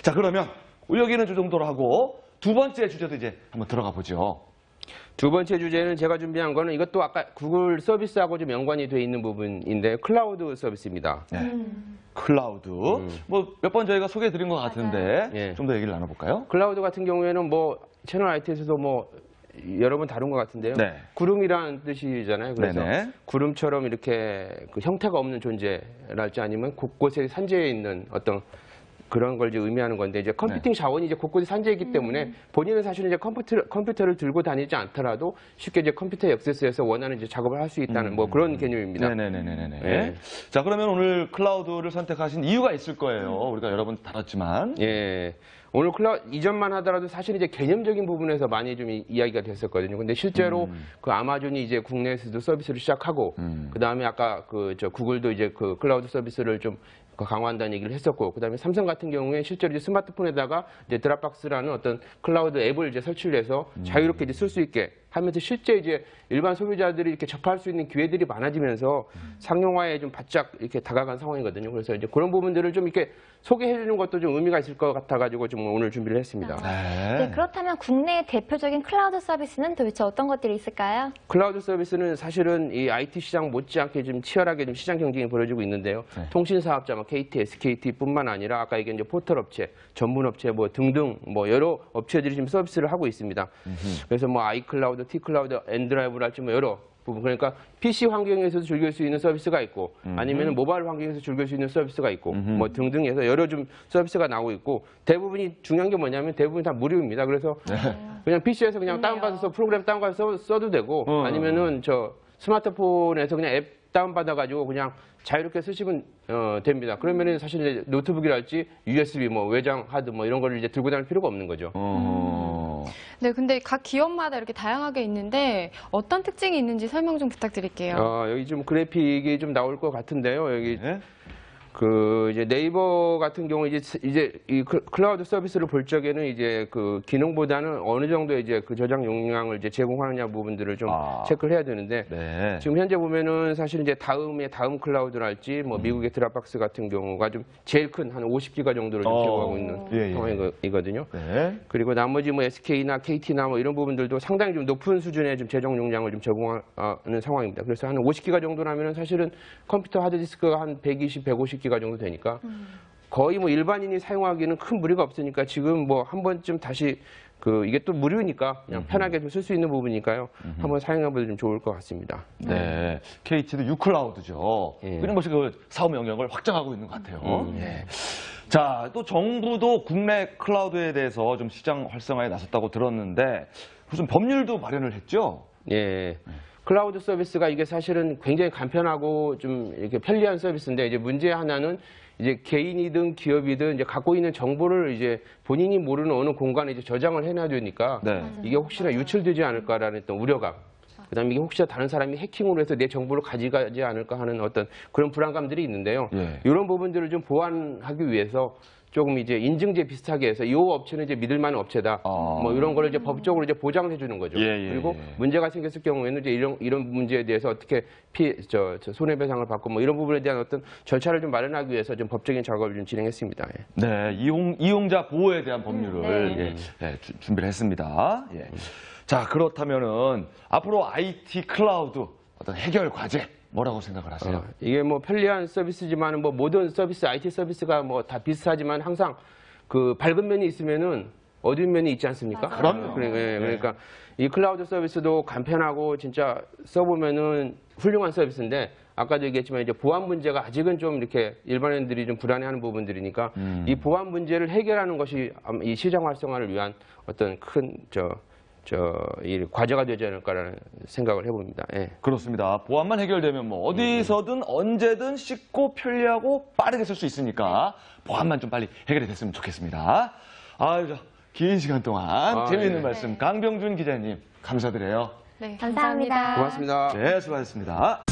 자, 그러면 여기는 이 정도로 하고 두 번째 주제도 이제 한번 들어가 보죠. 두 번째 주제는 제가 준비한 거는 이것도 아까 구글 서비스하고 좀 연관이 돼 있는 부분인데 클라우드 서비스입니다. 네. 클라우드. 뭐 몇 번 저희가 소개해 드린 것 같은데 예. 좀 더 얘기를 나눠볼까요? 클라우드 같은 경우에는 뭐 채널 IT에서도 뭐 여러 번 다룬 것 같은데요. 네. 구름이라는 뜻이잖아요. 그래서 네네. 구름처럼 이렇게 그 형태가 없는 존재랄지 아니면 곳곳에 산재해 있는 어떤 그런 걸 이제 의미하는 건데 이제 컴퓨팅 자원이 이제 곳곳에 산재해 있기 때문에 본인은 사실은 이제 컴퓨터를 들고 다니지 않더라도 쉽게 이제 컴퓨터에 액세스해서 원하는 이제 작업을 할 수 있다는 뭐 그런 개념입니다. 네네네네네. 네. 자, 그러면 오늘 클라우드를 선택하신 이유가 있을 거예요. 우리가 여러 번 다뤘지만. 예. 오늘 클라우드 이전만 하더라도 사실 이제 개념적인 부분에서 많이 좀 이야기가 됐었거든요. 근데 실제로 그 아마존이 이제 국내에서도 서비스를 시작하고 그다음에 아까 구글도 이제 그 클라우드 서비스를 좀 강화한다는 얘기를 했었고, 그다음에 삼성 같은 경우에 실제로 이제 스마트폰에다가 이제 드랍박스라는 어떤 클라우드 앱을 이제 설치를 해서 자유롭게 이제 쓸 수 있게 하면서 실제 이제 일반 소비자들이 이렇게 접할 수 있는 기회들이 많아지면서 상용화에 좀 바짝 이렇게 다가간 상황이거든요. 그래서 이제 그런 부분들을 좀 이렇게 소개해 주는 것도 좀 의미가 있을 것 같아가지고 좀 오늘 준비를 했습니다. 네, 그렇다면 국내의 대표적인 클라우드 서비스는 도대체 어떤 것들이 있을까요? 클라우드 서비스는 사실은 이 IT 시장 못지않게 좀 치열하게 좀 시장 경쟁이 벌어지고 있는데요. 통신 사업자, 뭐 KT, SKT뿐만 아니라 아까 얘기한 이제 포털 업체, 전문 업체 뭐 등등 뭐 여러 업체들이 지금 서비스를 하고 있습니다. 그래서 뭐 아이클라우드, T클라우드, 엔드라이브랄지 뭐 여러 부분, 그러니까 PC 환경에서도 즐길 수 있는 서비스가 있고 아니면 모바일 환경에서 즐길 수 있는 서비스가 있고 뭐 등등 해서 여러 좀 서비스가 나오고 있고 대부분이 중요한 게 뭐냐면 대부분 다 무료입니다. 그래서 그냥 PC에서 그냥 다운받아서 프로그램 다운받아서 써도 되고 아니면은 저 스마트폰에서 그냥 앱 다운받아가지고 그냥 자유롭게 쓰시면 됩니다. 그러면은 사실 이제 노트북이랄지 USB 뭐 외장 하드 뭐 이런 거를 이제 들고 다닐 필요가 없는 거죠. 네, 근데 각 기업마다 이렇게 다양하게 있는데 어떤 특징이 있는지 설명 좀 부탁드릴게요. 여기 좀 그래픽이 좀 나올 것 같은데요. 여기 그 이제 네이버 같은 경우 이제 이 클라우드 서비스를 볼 적에는 이제 그 기능보다는 어느 정도 이제 그 저장 용량을 이제 제공하느냐 부분들을 좀 체크를 해야 되는데 지금 현재 보면은 사실 이제 다음 클라우드랄지 뭐 미국의 드랍박스 같은 경우가 좀 제일 큰 한 50기가 정도를 좀 제공하고 있는 상황이거든요. 그리고 나머지 뭐 SK나 KT나 뭐 이런 부분들도 상당히 좀 높은 수준의 좀 재정 용량을 좀 제공하는 상황입니다. 그래서 한 50기가 정도라면은 사실은 컴퓨터 하드디스크가 한 120, 150기가 정도 되니까 거의 뭐 일반인이 사용하기에는 큰 무리가 없으니까 지금 뭐 한 번쯤 다시 이게 또 무료니까 그냥 편하게 좀 쓸 수 있는 부분이니까요. 한번 사용해보면 좀 좋을 것 같습니다. 네, KT도 유클라우드죠. 끊임없이 그 사업 영역을 확장하고 있는 것 같아요. 자, 또 정부도 국내 클라우드에 대해서 좀 시장 활성화에 나섰다고 들었는데 무슨 법률도 마련을 했죠? 예. 클라우드 서비스가 이게 사실은 굉장히 간편하고 좀 이렇게 편리한 서비스인데 이제 문제 하나는 이제 개인이든 기업이든 이제 갖고 있는 정보를 이제 본인이 모르는 어느 공간에 이제 저장을 해놔야 되니까 이게 혹시나 유출되지 않을까라는 어떤 우려감. 그다음에 이게 혹시나 다른 사람이 해킹으로 해서 내 정보를 가져가지 않을까 하는 어떤 그런 불안감들이 있는데요. 이런 부분들을 좀 보완하기 위해서 조금 이제 인증제 비슷하게 해서 이 업체는 이제 믿을 만한 업체다. 뭐 이런 거를 이제 법적으로 이제 보장을 해주는 거죠. 그리고 문제가 생겼을 경우에는 이제 이런 문제에 대해서 어떻게 손해배상을 받고 뭐 이런 부분에 대한 어떤 절차를 좀 마련하기 위해서 좀 법적인 작업을 좀 진행했습니다. 네, 이용자 보호에 대한 법률을 준비를 했습니다. 자, 그렇다면은 앞으로 IT 클라우드 어떤 해결 과제 뭐라고 생각을 하세요? 이게 뭐 편리한 서비스지만 뭐 모든 서비스, IT 서비스가 뭐 다 비슷하지만 항상 그 밝은 면이 있으면은 어두운 면이 있지 않습니까? 그럼요. 그러니까 이 클라우드 서비스도 간편하고 진짜 써보면은 훌륭한 서비스인데 아까도 얘기했지만 이제 보안 문제가 아직은 좀 이렇게 일반인들이 좀 불안해하는 부분들이니까 이 보안 문제를 해결하는 것이 이 시장 활성화를 위한 어떤 큰 이 과제가 되지 않을까라는 생각을 해봅니다. 그렇습니다. 보안만 해결되면 뭐 어디서든 언제든 쉽고 편리하고 빠르게 쓸 수 있으니까 보안만 좀 빨리 해결이 됐으면 좋겠습니다. 아유, 긴 시간 동안 재미있는 말씀 강병준 기자님 감사드려요. 네, 감사합니다. 고맙습니다. 네, 수고하셨습니다.